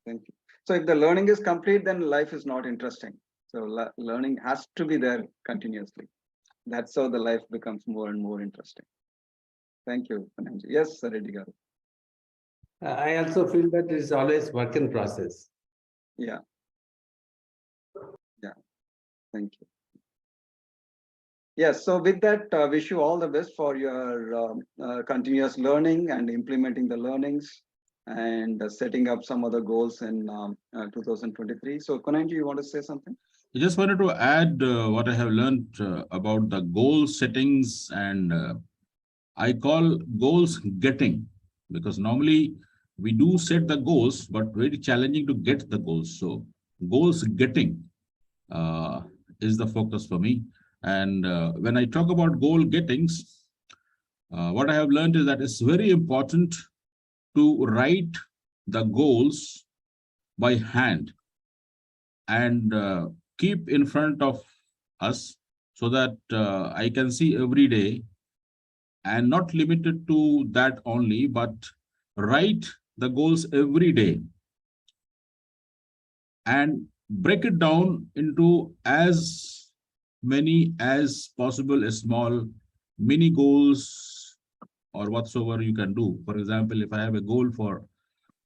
Speaker 3: Thank you. So if the learning is complete, then life is not interesting. So learning has to be there continuously. That's how the life becomes more and more interesting. Thank you, Kunanji. Yes, Sir Reddy Garu.
Speaker 4: I also feel that it is always work in process.
Speaker 3: Yeah. Thank you. Yes, so with that, wish you all the best for your continuous learning and implementing the learnings and setting up some other goals in 2023. So Kunanji, you want to say something?
Speaker 14: I just wanted to add what I have learned about the goal settings, and I call goals getting, because normally we do set the goals, but very challenging to get the goals. So goals getting is the focus for me. And when I talk about goal gettings, what I have learned is that it's very important to write the goals by hand and keep in front of us so that I can see every day, and not limited to that only, but write the goals every day and break it down into as many as possible small mini goals or whatsoever you can do. For example, if I have a goal for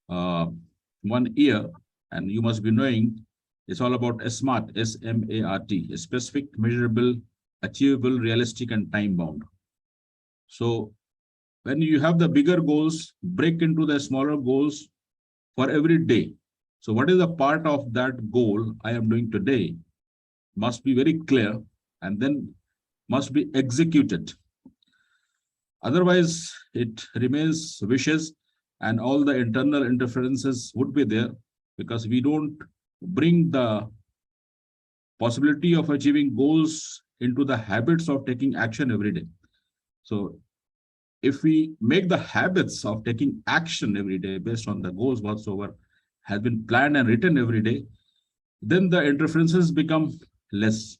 Speaker 14: 1 year, and you must be knowing it's all about SMART, S-M-A-R-T, specific, measurable, achievable, realistic, and time bound. So when you have the bigger goals, break into the smaller goals for every day. So what is the part of that goal I am doing today must be very clear and then must be executed. Otherwise, it remains wishes and all the internal interferences would be there because we don't bring the possibility of achieving goals into the habits of taking action every day. So if we make the habits of taking action every day based on the goals whatsoever has been planned and written every day, then the interferences become less.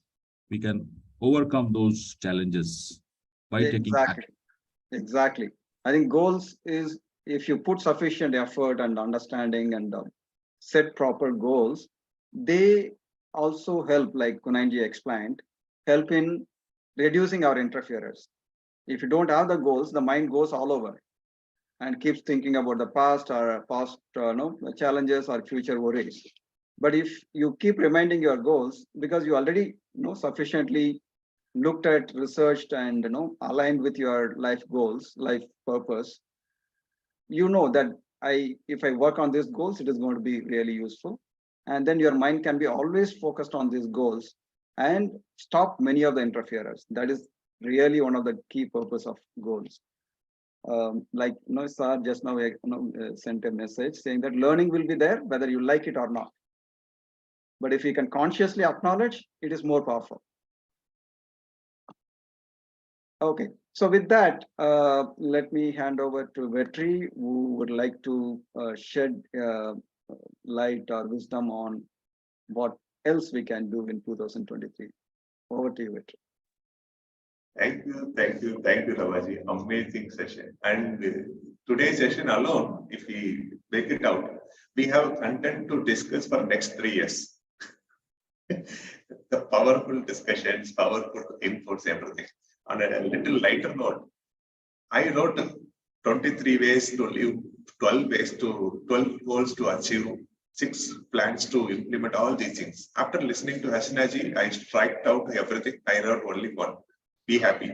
Speaker 14: We can overcome those challenges by taking action.
Speaker 3: Exactly. I think goals is if you put sufficient effort and understanding and set proper goals, they also help, like Kunanji explained, help in reducing our interference. If you don't have the goals, the mind goes all over and keeps thinking about the past or past challenges or future worries. But if you keep reminding your goals, because you already sufficiently looked at, researched, and aligned with your life goals, life purpose, that if I work on these goals, it is going to be really useful. And then your mind can be always focused on these goals and stop many of the interferers. That is really one of the key purpose of goals. Like Sir just now sent a message saying that learning will be there whether you like it or not. But if you can consciously acknowledge, it is more powerful. Okay, so with that, let me hand over to Vetri, who would like to shed light or wisdom on what else we can do in 2023. Over to you, Vetri.
Speaker 2: Thank you, Ravaji. Amazing session. And today's session alone, if we make it out, we have content to discuss for next 3 years. The powerful discussions, powerful inputs, everything. On a little lighter note, I wrote 23 ways to live, 12 goals to achieve, 6 plans to implement all these things. After listening to Hasinaji, I striked out everything. I wrote only one. Be happy.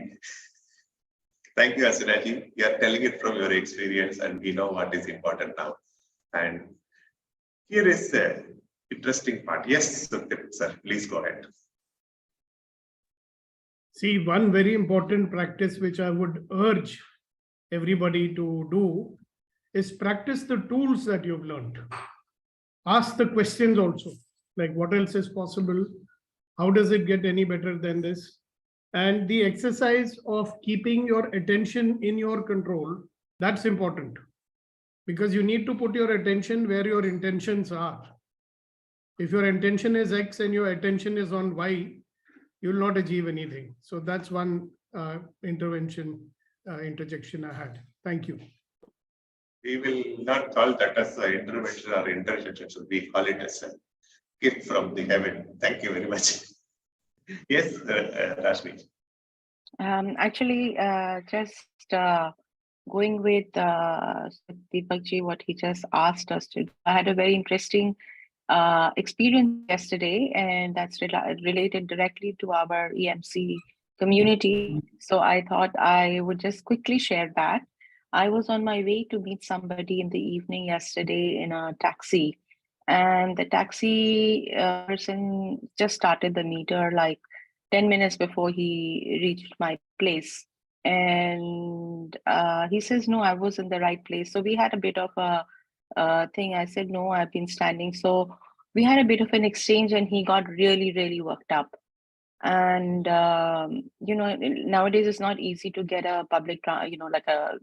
Speaker 2: Thank you, Hasinaji. You are telling it from your experience, and we know what is important now. And here is the interesting part. Yes, sir, please go ahead.
Speaker 1: See, one very important practice which I would urge everybody to do is practice the tools that you've learned. Ask the questions also, like what else is possible? How does it get any better than this? And the exercise of keeping your attention in your control, that's important. Because you need to put your attention where your intentions are. If your intention is X and your attention is on Y, you will not achieve anything. So that's one interjection I had. Thank you.
Speaker 2: We will not call that as an intervention or interjection. So we call it as a gift from the heaven. Thank you very much. Yes, Rashmi.
Speaker 9: Actually, just going with Deepakji, what he just asked us to do. I had a very interesting experience yesterday, and that's related directly to our EMC community. So I thought I would just quickly share that. I was on my way to meet somebody in the evening yesterday in a taxi, and the taxi person just started the meter like 10 minutes before he reached my place. And he says, no, I was in the right place. So we had a bit of a thing. I said, no, I've been standing. So we had a bit of an exchange, and he got really, really worked up. And, nowadays it's not easy to get a public, like a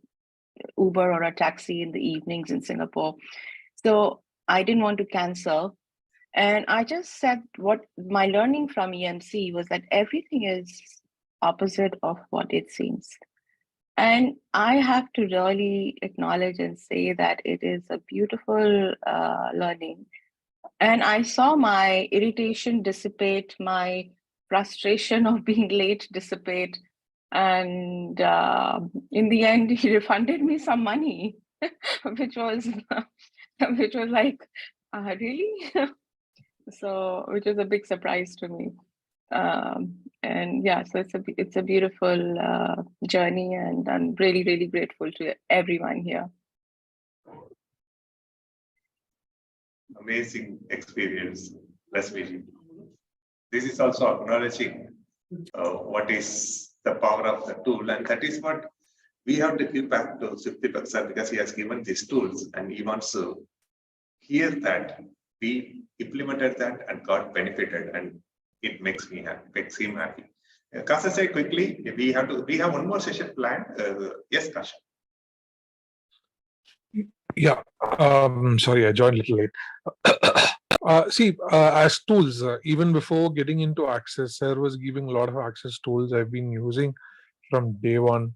Speaker 9: Uber or a taxi in the evenings in Singapore. So I didn't want to cancel. And I just said what my learning from EMC was that everything is opposite of what it seems. And I have to really acknowledge and say that it is a beautiful learning. And I saw my irritation dissipate, my frustration of being late dissipate. And in the end, he refunded me some money, which was like, really? So, which was a big surprise to me. And yeah, so it's a beautiful journey, and I'm really, really grateful to everyone here.
Speaker 2: Amazing experience, Rashmiji. This is also acknowledging what is the power of the tool, and that is what we have to give back to Sukhdeep sir, because he has given these tools and he wants to hear that we implemented that and got benefited, and it makes me happy, makes him happy. Kasha, say quickly, we have one more session planned. Yes, Kasha.
Speaker 15: Yeah, sorry, I joined a little late. As tools, even before getting into Access, sir was giving a lot of Access tools I've been using from day one.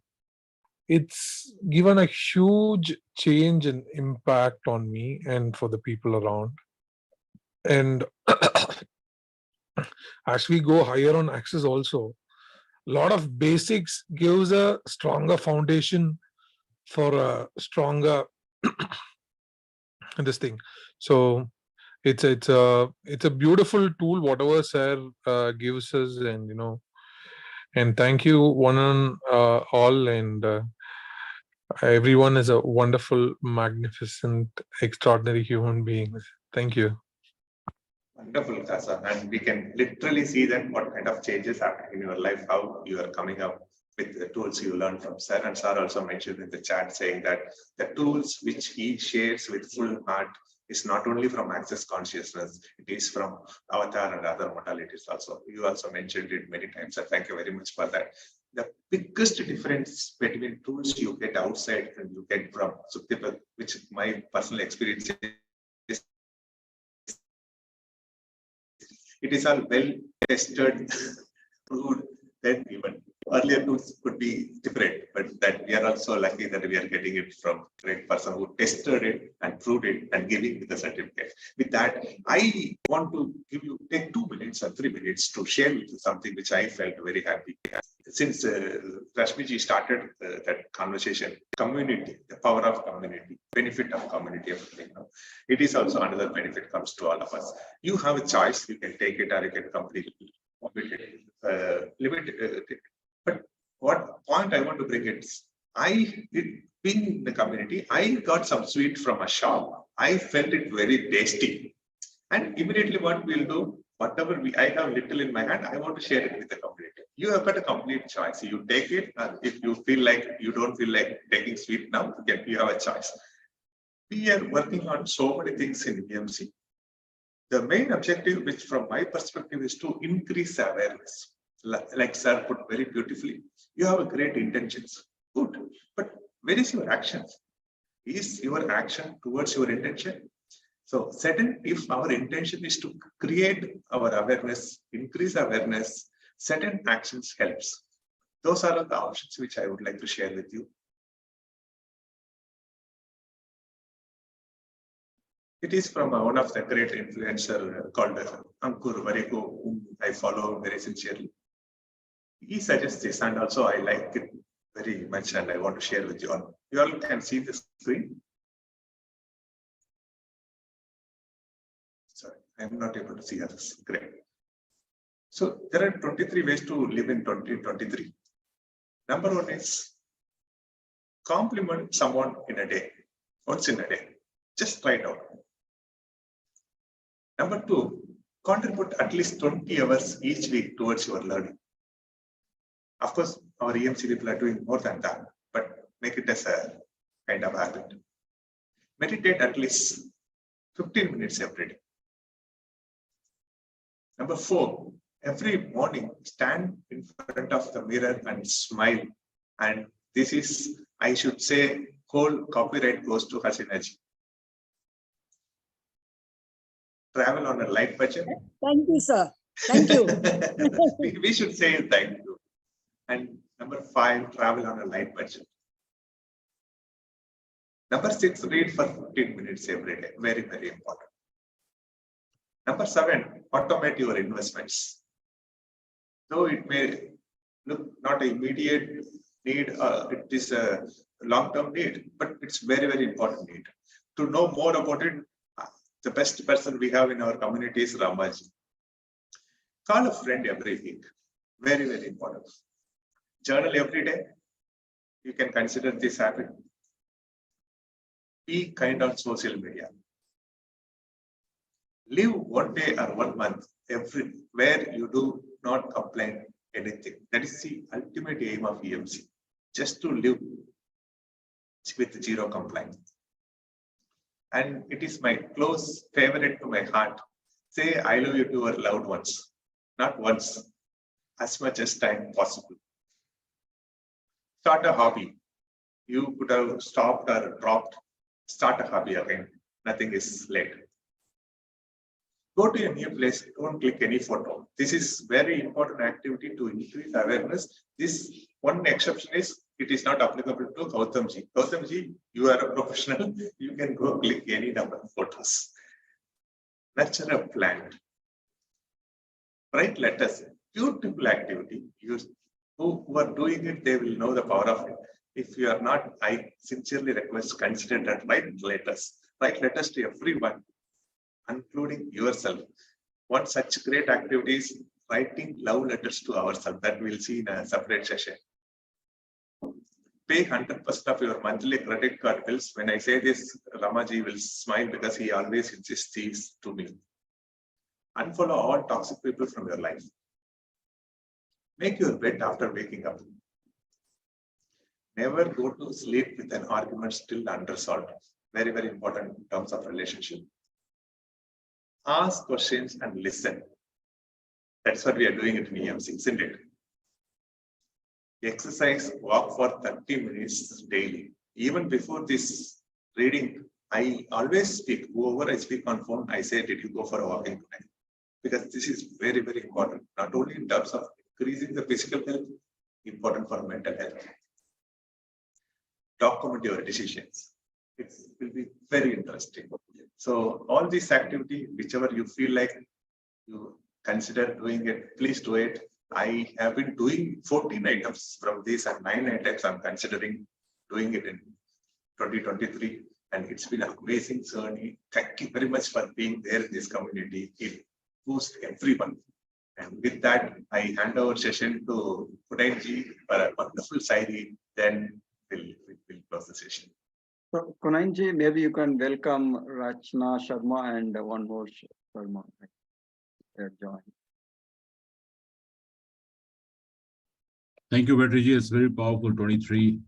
Speaker 15: It's given a huge change and impact on me and for the people around. And as we go higher on Access also, a lot of basics gives a stronger foundation for a stronger this thing. So it's a beautiful tool, whatever sir gives us, and and thank you one and all, and everyone is a wonderful, magnificent, extraordinary human beings. Thank you.
Speaker 2: Wonderful, Kasha. And we can literally see that what kind of changes happen in your life, how you are coming up with the tools you learn from sir. And sir also mentioned in the chat saying that the tools which he shares with full heart is not only from Access Consciousness, it is from Avatar and other modalities also. You also mentioned it many times, and thank you very much for that. The biggest difference between tools you get outside and you get from Sukhdeep, which my personal experience is, it is all well tested, proved. Then even earlier tools could be different, but that we are also lucky that we are getting it from a great person who tested it and proved it and giving the certificate. With that, I want to take 2 minutes or 3 minutes to share with you something which I felt very happy. Since Rashmiji started that conversation, community, the power of community, benefit of community, everything. It is also another benefit comes to all of us. You have a choice, you can take it or you can completely limit it. But what point I want to bring is, being in the community, I got some sweet from a shop. I felt it very tasty. And immediately what we'll do, whatever I have little in my hand, I want to share it with the community. You have got a complete choice. You take it, if you feel like you don't feel like taking sweet now, you have a choice. We are working on so many things in EMC. The main objective, which from my perspective, is to increase awareness. Like sir put very beautifully, you have a great intentions, good, but where is your actions? Is your action towards your intention? So certain, if our intention is to create our awareness, increase awareness, certain actions helps. Those are the options which I would like to share with you. It is from one of the great influencer called Ankur Warikoo, whom I follow very sincerely. He suggests this, and also I like it very much, and I want to share with you all. You all can see the screen. Sorry, I'm not able to see others. Great. So there are 23 ways to live in 2023. Number one is compliment someone in a day, once in a day. Just try it out. Number two, contribute at least 20 hours each week towards your learning. Of course, our EMC people are doing more than that, but make it as a kind of habit. Meditate at least 15 minutes every day. Number four, every morning stand in front of the mirror and smile. And this is, I should say, whole copyright goes to Hasina ji. Travel on a light budget.
Speaker 12: Thank you, sir. Thank you.
Speaker 2: We should say thank you. And number five, travel on a light budget. Number six, read for 15 minutes every day. Very, very important. Number seven, automate your investments. Though it may look not an immediate need, it is a long-term need, but it's very, very important need. To know more about it, the best person we have in our community is Ramaji. Call a friend every week. Very, very important. Journal every day. You can consider this habit. Be kind on social media. Live one day or 1 month where you do not complain anything. That is the ultimate aim of EMC. Just to live with zero complaint. And it is my close favorite to my heart. Say I love you to your loved ones. Not once, as much as time possible. Start a hobby. You could have stopped or dropped. Start a hobby again. Nothing is late. Go to a new place, don't click any photo. This is very important activity to increase awareness. This one exception is, it is not applicable to Gautamji. Gautamji, you are a professional, you can go click any number of photos. Nurture a plant. Write letters, beautiful activity. You who are doing it, they will know the power of it. If you are not, I sincerely request, consider that, write letters. Write letters to everyone, including yourself. One such great activity is writing love letters to ourselves, that we'll see in a separate session. Pay 100% of your monthly credit card bills. When I say this, Ramaji will smile because he always insists this to me. Unfollow all toxic people from your life. Make your bed after waking up. Never go to sleep with an argument still unresolved. Very, very important in terms of relationship. Ask questions and listen. That's what we are doing at EMC, isn't it? Exercise, walk for 30 minutes daily. Even before this reading, I always speak. Whoever I speak on phone, I say, did you go for a walking today? Because this is very, very important. Not only in terms of increasing the physical health, important for mental health. Document your decisions. It will be very interesting. So all this activity, whichever you feel like you consider doing it, please do it. I have been doing 14 items from these, and 9 items I'm considering doing it in 2023. And it's been an amazing journey. Thank you very much for being there in this community. It boosts everyone. And with that, I hand over session to Kunainji for a wonderful Sairi. Then we'll close the session.
Speaker 3: So, Kunainji, maybe you can welcome Rachna Sharma and one more Sharma. Join.
Speaker 14: Thank you, Vetriji. It's very powerful, 23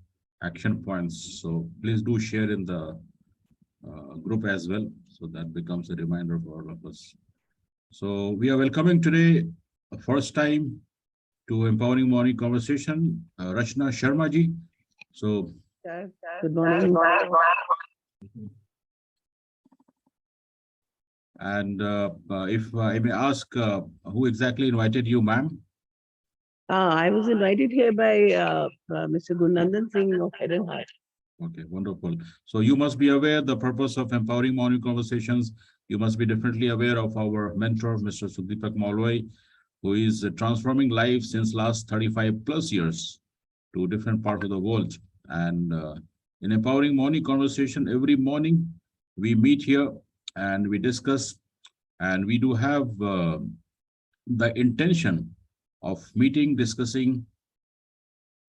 Speaker 14: action points. So please do share in the group as well. So that becomes a reminder for all of us. So we are welcoming today, first time to Empowering Morning Conversation, Rachna Sharma ji. So
Speaker 16: good morning.
Speaker 14: And if I may ask, who exactly invited you, ma'am?
Speaker 16: I was invited here by Mr. Gurnandan Singh of Head and Heart.
Speaker 14: Okay, wonderful. So you must be aware the purpose of Empowering Morning Conversations. You must be definitely aware of our mentor, Mr. Sukdeepak Malwai, who is transforming lives since last 35 plus years to different parts of the world. And in Empowering Morning Conversation, every morning we meet here and we discuss, and we do have the intention of meeting, discussing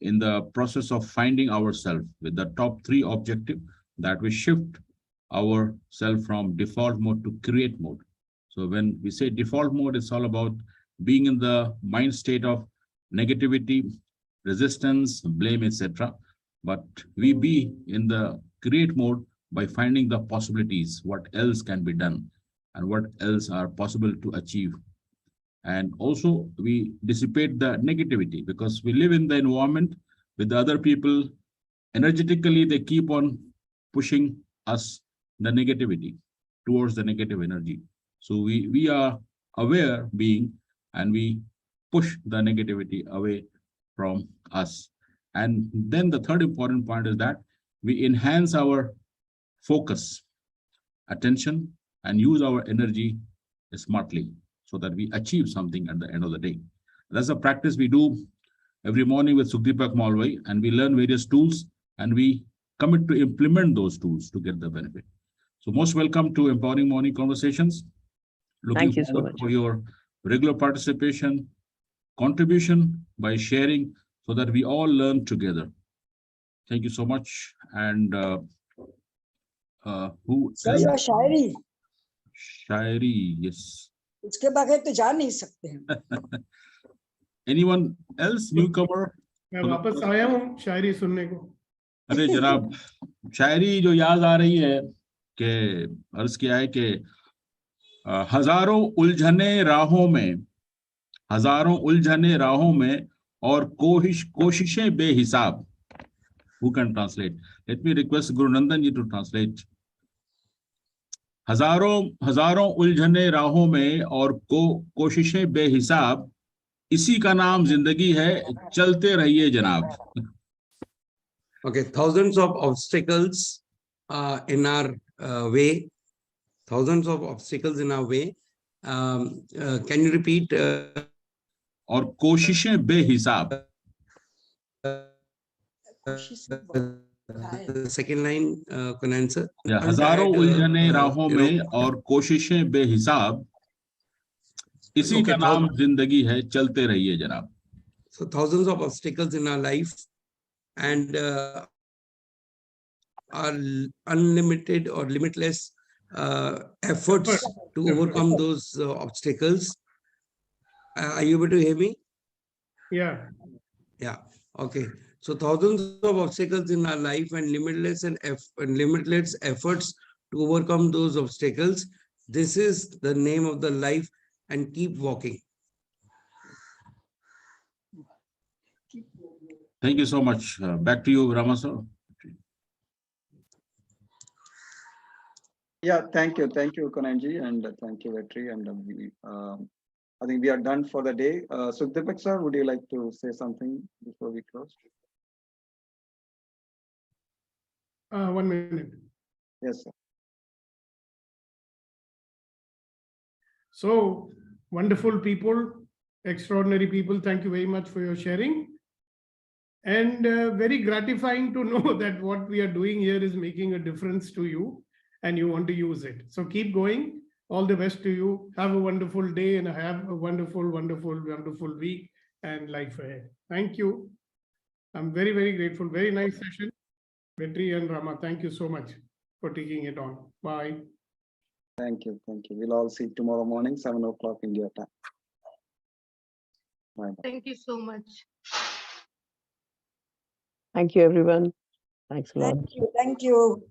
Speaker 14: in the process of finding ourselves with the top 3 objectives, that we shift ourselves from default mode to create mode. So when we say default mode, it's all about being in the mind state of negativity, resistance, blame, etc. But we be in the create mode by finding the possibilities, what else can be done and what else are possible to achieve. And also we dissipate the negativity, because we live in the environment with the other people. Energetically, they keep on pushing us the negativity towards the negative energy. So we are aware being, and we push the negativity away from us. And then the third important point is that we enhance our focus, attention, and use our energy smartly, so that we achieve something at the end of the day. That's a practice we do every morning with Sukdeepak Malwai, and we learn various tools and we commit to implement those tools to get the benefit. So most welcome to Empowering Morning Conversations. Looking
Speaker 16: Thank you so
Speaker 14: forward
Speaker 16: much
Speaker 14: for your regular participation, contribution, by sharing, so that we all learn together. Thank you so much. And who
Speaker 12: Sir,
Speaker 14: else?
Speaker 12: your Shayari
Speaker 14: Shairi, yes.
Speaker 12: उसके बगैर तो जा नहीं सकते हैं.
Speaker 14: Anyone else, newcomer?
Speaker 1: मैं वापस आया हूँ शायरी सुनने को.
Speaker 14: अरे जनाब, शायरी जो याद आ रही है कि अर्ज किया है कि हजारों उलझने राहों में और कोशिशें बेहिसाब. Who can translate? Let me request Guru Nandan ji to translate. हजारों उलझने राहों में और कोशिशें बेहिसाब, इसी का नाम जिंदगी है, चलते रहिए जनाब.
Speaker 6: Okay, thousands of obstacles in our way. Thousands of obstacles in our way. Can you repeat?
Speaker 14: और कोशिशें बेहिसाब.
Speaker 6: The second line can answer.
Speaker 14: या हजारों उलझने राहों में और कोशिशें बेहिसाब, इसी का नाम जिंदगी है, चलते रहिए जनाब.
Speaker 6: So thousands of obstacles in our life, and our unlimited or limitless efforts to overcome those obstacles. Are you able to hear me?
Speaker 1: Yeah.
Speaker 6: Yeah. Okay. So thousands of obstacles in our life and limitless efforts to overcome those obstacles. This is the name of the life, and keep walking.
Speaker 14: Thank you so much. Back to you, Rama sir.
Speaker 3: Yeah, thank you, Kananji, and thank you, Vetri, and I think we are done for the day. So Deepak sir, would you like to say something before we close?
Speaker 1: 1 minute.
Speaker 3: Yes, sir.
Speaker 1: So wonderful people, extraordinary people. Thank you very much for your sharing. And very gratifying to know that what we are doing here is making a difference to you and you want to use it. So keep going. All the best to you. Have a wonderful day and have a wonderful, wonderful, wonderful week and life ahead. Thank you. I'm very, very grateful. Very nice session. Vetri and Rama, thank you so much for taking it on. Bye.
Speaker 3: Thank you. We'll all see you tomorrow morning, 7 o'clock India time. Bye.
Speaker 7: Thank you so much.
Speaker 16: Thank you, everyone. Thanks a lot.
Speaker 12: Thank you.